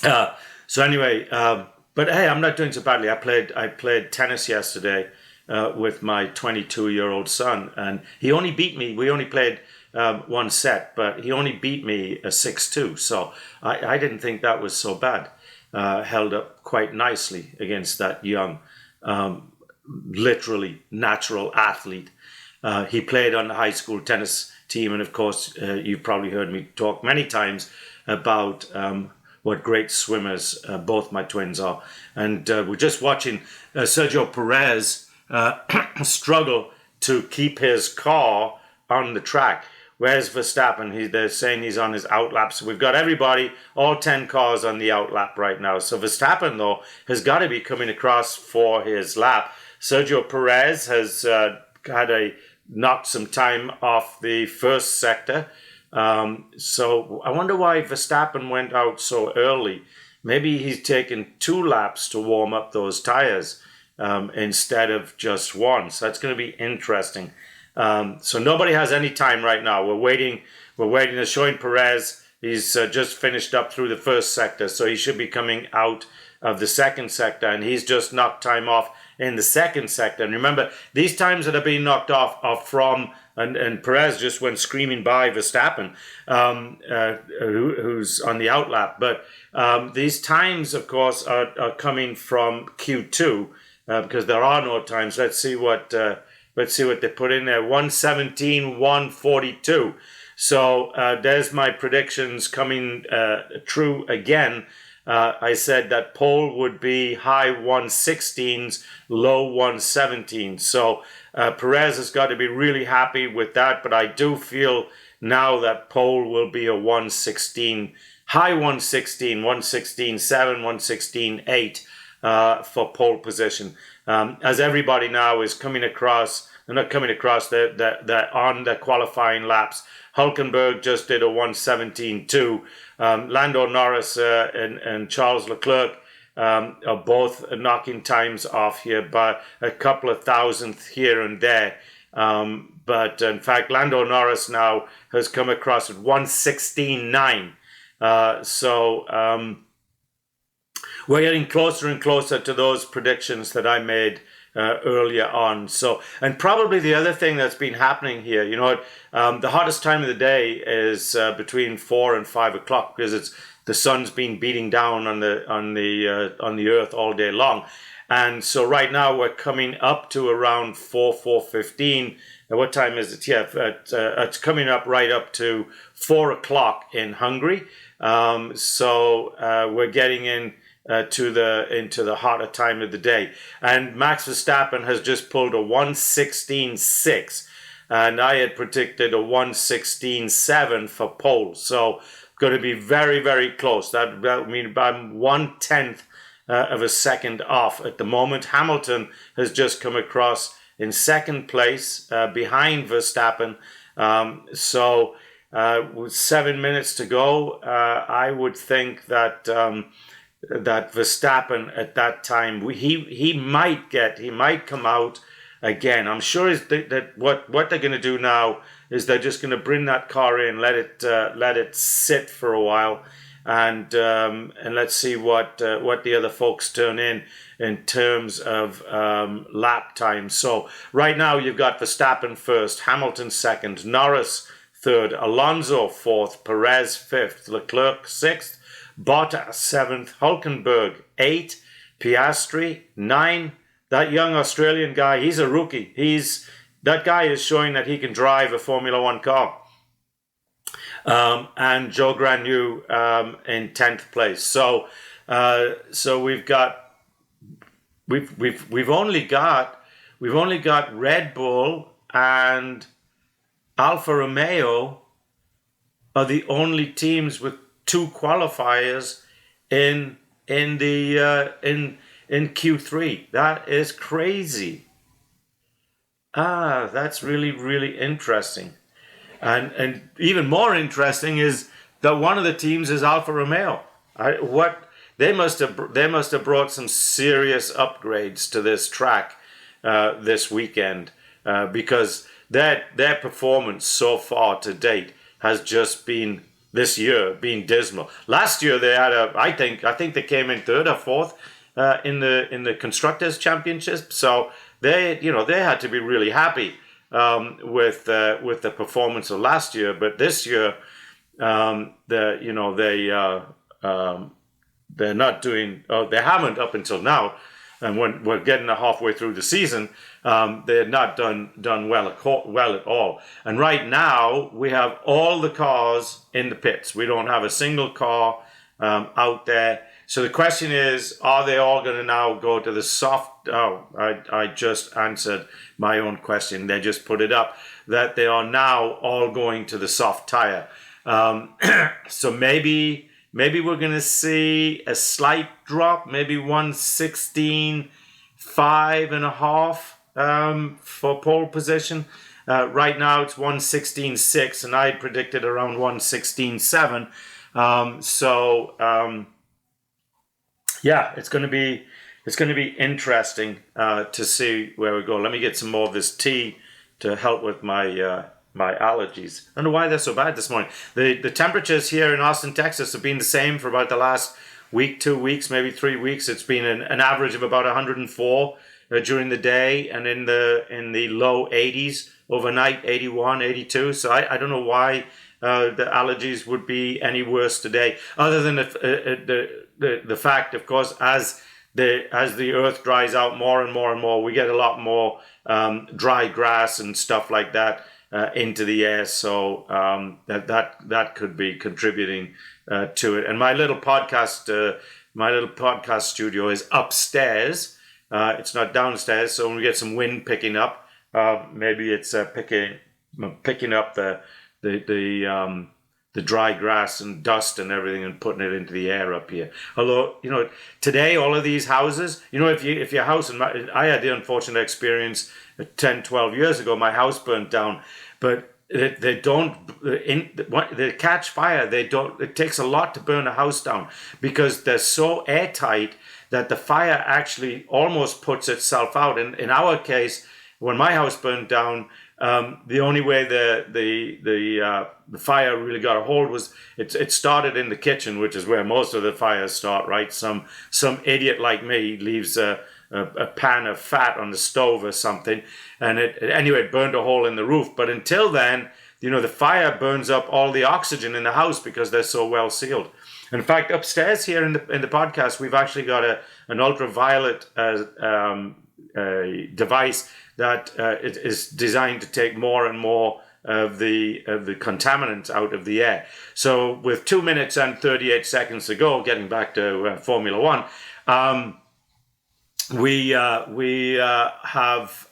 So anyway, but hey, I'm not doing so badly. I played tennis yesterday with my 22-year-old son, and he only beat me. We only played one set, but he only beat me a 6-2. So I didn't think that was so bad. Held up quite nicely against that young, literally natural athlete. He played on the high school tennis team, and of course, you've probably heard me talk many times about what great swimmers both my twins are. And we're just watching Sergio Perez struggle to keep his car on the track. Where's Verstappen? They're saying he's on his outlap. So we've got everybody, all 10 cars on the outlap right now. So Verstappen, though, has got to be coming across for his lap. Sergio Perez has knocked some time off the first sector. So I wonder why Verstappen went out so early. Maybe he's taken 2 laps to warm up those tires instead of just one. So that's going to be interesting. So nobody has any time right now. We're waiting. They're showing Perez. He's just finished up through the first sector, so he should be coming out of the second sector, and he's just knocked time off in the second sector. And remember, these times that are being knocked off are from, and Perez just went screaming by Verstappen, who's on the outlap. But these times, of course, are coming from Q2 because there are no times. Let's see what they put in there. 1:17, 1:42. So there's my predictions coming true again. I said that pole would be high 116s, low 117s. So Perez has got to be really happy with that. But I do feel now that pole will be a 116, high 116, 116.7, 116.8 for pole position. As everybody now is coming across, they're not coming across, they're on the qualifying laps. Hulkenberg just did a 1:17.2. Lando Norris and Charles Leclerc are both knocking times off here by a couple of thousandth here and there. But in fact, Lando Norris now has come across at 1:16.9. So we're getting closer and closer to those predictions that I made earlier on. So, and probably the other thing that's been happening here, the hottest time of the day is between 4 and 5 o'clock because the sun's been beating down on the earth all day long. And so right now we're coming up to around 4:15. What time is it? Yeah, it's coming up right up to 4 o'clock in Hungary. So we're getting into the hotter time of the day. And Max Verstappen has just pulled a 1:16.6. And I had predicted a 1:16.7 for pole. So going to be very, very close. That would mean about 1/10 of a second off at the moment. Hamilton has just come across in second place behind Verstappen. So with 7 minutes to go, I would think that Verstappen at that time, he might come out again. I'm sure that what they're going to do now is they're just going to bring that car in, let it sit for a while, and let's see what the other folks turn in terms of lap time. So right now you've got Verstappen first, Hamilton second, Norris third, Alonso fourth, Perez fifth, Leclerc sixth, Bottas seventh, Hülkenberg eight, Piastri nine. That young Australian guy, he's a rookie. That guy is showing that he can drive a Formula One car. And Joe Granu in 10th place. So we've only got Red Bull and Alfa Romeo are the only teams with two qualifiers in Q3. That is crazy. That's really, really interesting. And even more interesting is that one of the teams is Alfa Romeo. They must have brought some serious upgrades to this track this weekend because their performance so far to date has just been this year been dismal. Last year they had I think they came in third or fourth in the Constructors' Championship. So they had to be really happy with the performance of last year, but this year, they're not doing. They haven't up until now, and when we're getting halfway through the season, they had not done well at all. And right now, we have all the cars in the pits. We don't have a single car out there. So the question is, are they all going to now go to the soft? Oh, I just answered my own question. They just put it up that they are now all going to the soft tire. So maybe we're going to see a slight drop, maybe 1:16.5.5 for pole position. Right now it's 1:16.6, and I predicted around 1:16.7. Yeah, it's going to be interesting to see where we go. Let me get some more of this tea to help with my my allergies. I don't know why they're so bad this morning. The temperatures here in Austin, Texas, have been the same for about the last week, 2 weeks, maybe 3 weeks. It's been an average of about 104 during the day, and in the low 80s overnight, 81, 82. So I don't know why the allergies would be any worse today, other than the fact, of course, as the earth dries out more and more and more, we get a lot more dry grass and stuff like that into the air. So that could be contributing to it. And my little podcast studio is upstairs. It's not downstairs. So when we get some wind picking up, maybe it's picking up the dry grass and dust and everything and putting it into the air up here. Although, today all of these houses, if your house, and I had the unfortunate experience 10, 12 years ago, my house burnt down, but they catch fire. It takes a lot to burn a house down because they're so airtight that the fire actually almost puts itself out. In our case, when my house burned down, the only way the fire really got a hold was it started in the kitchen, which is where most of the fires start, right? Some idiot like me leaves a pan of fat on the stove or something, and it burned a hole in the roof. But until then, the fire burns up all the oxygen in the house because they're so well sealed. In fact, upstairs here in the podcast, we've actually got an ultraviolet device that is designed to take more and more of the contaminants out of the air. So with 2 minutes and 38 seconds to go, getting back to Formula One, we have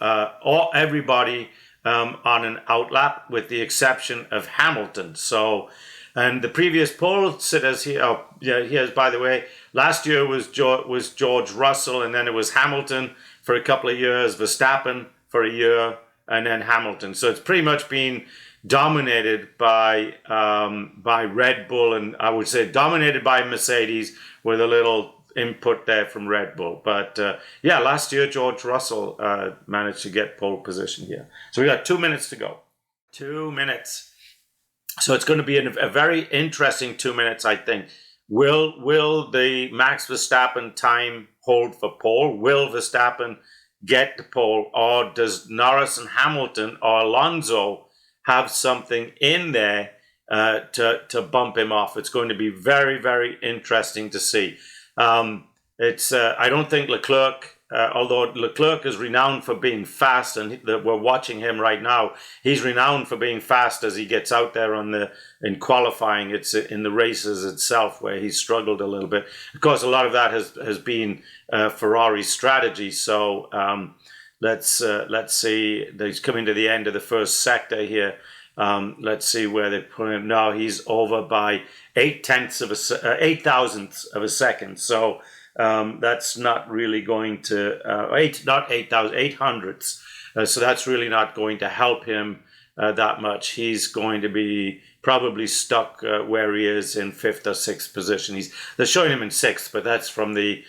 everybody on an outlap with the exception of Hamilton. So, and the previous pole sitters here, here's, by the way, last year was George Russell, and then it was Hamilton for a couple of years, Verstappen for a year, and then Hamilton. So it's pretty much been dominated by Red Bull, and I would say dominated by Mercedes with a little input there from Red Bull. But last year George Russell managed to get pole position here. So we got 2 minutes to go. 2 minutes. So it's going to be a very interesting 2 minutes, I think. Will the Max Verstappen time hold for pole? Will Verstappen get the pole, or does Norris and Hamilton or Alonso have something in there to bump him off? It's going to be very, very interesting to see. I don't think Leclerc, although Leclerc is renowned for being fast, and we're watching him right now, he's renowned for being fast as he gets out there in qualifying. It's in the races itself where he's struggled a little bit. Of course, a lot of that has been Ferrari's strategy. So let's see. He's coming to the end of the first sector here. Let's see where they put him. No, he's over by 8 thousandths of a second. So that's not really going to 8 hundredths. So that's really not going to help him that much. He's going to be probably stuck where he is in 5th or 6th position. They're showing him in 6th, but that's from the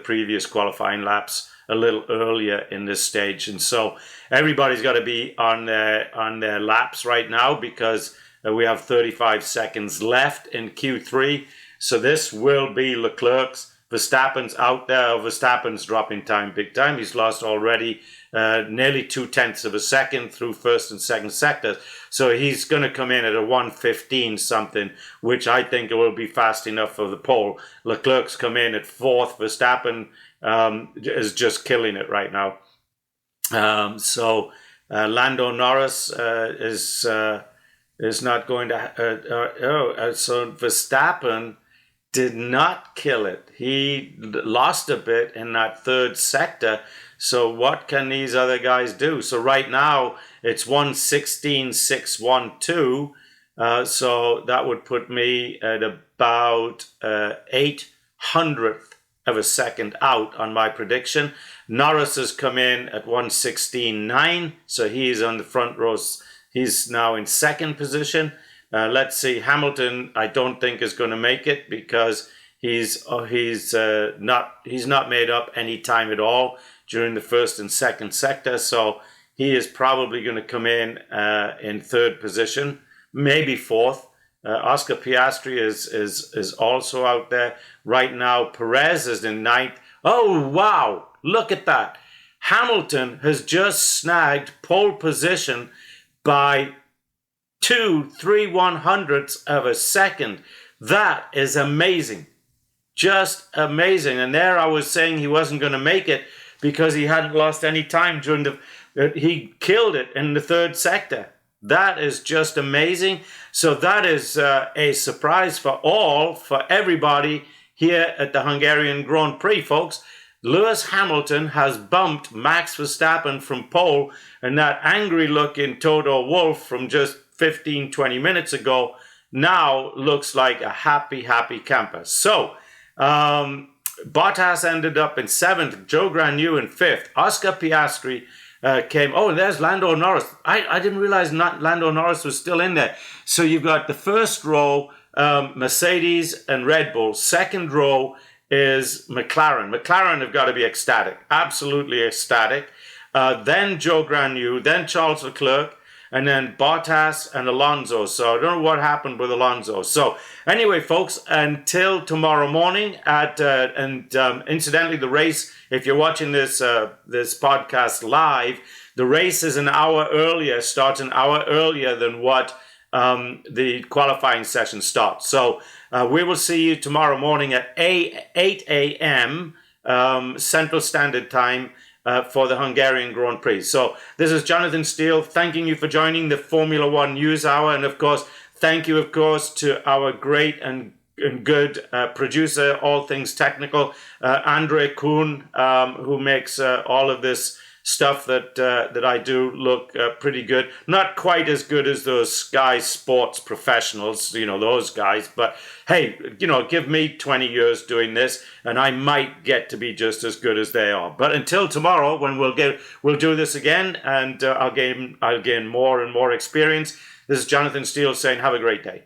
previous qualifying laps a little earlier in this stage. And so everybody's got to be on their laps right now, because we have 35 seconds left in Q3. So this will be Leclerc's. Verstappen's out there. Verstappen's dropping time big time. He's lost already nearly 0.2 of a second through first and second sectors. So he's going to come in at a 1:15 something, which I think will be fast enough for the pole. Leclerc's come in at 4th. Verstappen is just killing it right now. So Lando Norris is not going to. So Verstappen did not kill it. He lost a bit in that 3rd sector. So what can these other guys do? So right now it's 1:16.612. So that would put me at about 800th of a second out on my prediction. Norris has come in at 1:16.9. So he's on the front row. He's now in 2nd position. Let's see. Hamilton, I don't think is going to make it, because he's not made up any time at all during the 1st and 2nd sector. So he is probably going to come in 3rd position, maybe 4th. Oscar Piastri is also out there right now. Perez is in 9th. Oh wow! Look at that. Hamilton has just snagged pole position by 2/3/100ths of a second. That is amazing. Just amazing. And there I was saying he wasn't going to make it because he hadn't lost any time during he killed it in the 3rd sector. That is just amazing. So that is a surprise for everybody here at the Hungarian Grand Prix, folks. Lewis Hamilton has bumped Max Verstappen from pole, and that angry looking Toto Wolff from just 15-20 minutes ago now looks like a happy camper. So Bottas ended up in 7th, Joe Granu in 5th, Oscar Piastri came. Oh, there's Lando Norris. I didn't realize Lando Norris was still in there. So you've got the first row, Mercedes and Red Bull. Second row is McLaren. McLaren have got to be ecstatic, absolutely ecstatic. Then Joe Granu, then Charles Leclerc, and then Bottas and Alonso. So I don't know what happened with Alonso. So anyway, folks, until tomorrow morning incidentally, the race, if you're watching this podcast live, the race is an hour earlier, starts an hour earlier than what the qualifying session starts. So we will see you tomorrow morning at 8 a.m. Central Standard Time for the Hungarian Grand Prix. So this is Jonathan Steele thanking you for joining the Formula One News Hour. And of course, thank you, of course, to our great and good producer, all things technical, Andre Kuhn, who makes all of this stuff that I do look pretty good. Not quite as good as those Sky Sports professionals, those guys. But hey, give me 20 years doing this, and I might get to be just as good as they are. But until tomorrow, when we'll do this again, and I'll gain more and more experience. This is Jonathan Steele saying, have a great day.